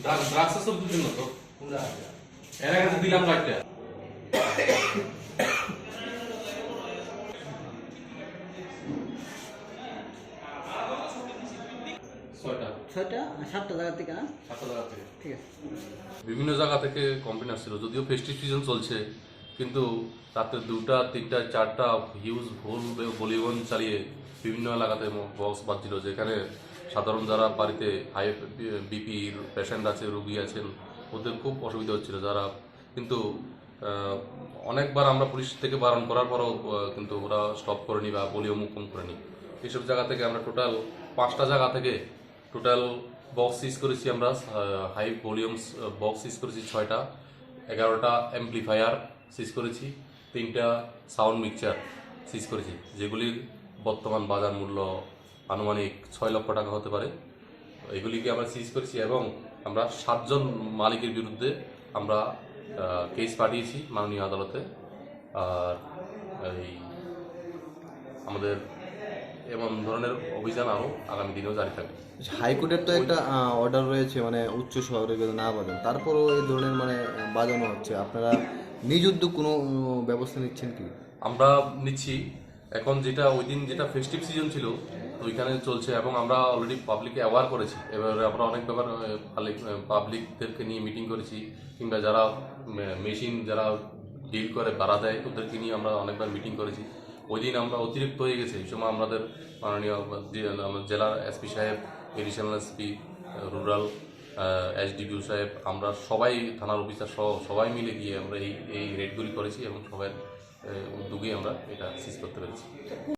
Drugs সব দুজন তো এর আগে দিলাম লাইটটা ছয়টা সাতটা জায়গা থেকে না 7টা জায়গা থেকে ঠিক আছে। বিভিন্ন জায়গা থেকে কমপ্লেন আসছিল, যদিও ফেস্টিভ সিজন চলছে, কিন্তু রাতে 2টা 3টা 4টা হিউজ ভুল বলিউড চালিয়ে বিভিন্ন এলাকাতে বক্স বাজছিল, যেখানে সাধারণ যারা বাড়িতে হাই বিপির পেশেন্ট আছে, রুগী আছেন, ওদের খুব অসুবিধা হচ্ছিল যারা, কিন্তু অনেকবার আমরা পুলিশ থেকে বারণ করার পরও কিন্তু ওরা স্টপ করেনি বা বলিও মুক্ত করেনি। এইসব জায়গা থেকে আমরা টোটাল 5টা জায়গা থেকে টোটাল বক্স সিজ করেছি আমরা, হাই ভলিউমস বক্স সিজ করেছি 6টা, 11টা অ্যাম্পলিফায়ার সিজ করেছি, 3টা সাউন্ড মিক্সচার সিজ করেছি, যেগুলির বর্তমান বাজার মূল্য আনুমানিক 6 লক্ষ টাকা হতে পারে। এগুলিকে আমরা সিজ করেছি এবং আমরা 7 জন মালিকের বিরুদ্ধে আমরা কেস পাঠিয়েছি মাননীয় আদালতে। আর এই আমাদের এমন ধরনের অভিযান আরও আগামী দিনেও জারি থাকবে। হাইকোর্টের তো একটা অর্ডার রয়েছে মানে উচ্চ শহরে যদি না বাজান, তারপরেও এই ধরনের মানে বাজানো হচ্ছে, আপনারা নিজ উদ্যোগ কোনো ব্যবস্থা নিচ্ছেন কি? আমরা নিচ্ছি। এখন যেটা ওই দিন যেটা ফেস্টিভ সিজন ছিল তো ওইখানে চলছে এবং আমরা অলরেডি পাবলিককে অ্যাওয়ার করেছি। এবারে আমরা অনেক ব্যাপার পাবলিকদেরকে নিয়ে মিটিং করেছি, কিংবা যারা মেশিন যারা ডিল করে ভাড়া দেয় ওদেরকে নিয়ে আমরা অনেকবার মিটিং করেছি। ওই দিন আমরা অতিরিক্ত হয়ে গেছে, এই সময় আমাদের মাননীয় জেলার এসপি সাহেব, এডিশনাল এসপি রুরাল, এসডিপিও সাহেব, আমরা সবাই থানার অফিসার সহ সবাই মিলে গিয়ে আমরা এই রেডগুলি করেছি এবং সবাই উদ্যোগে আমরা এটা সিজ করতে পেরেছি।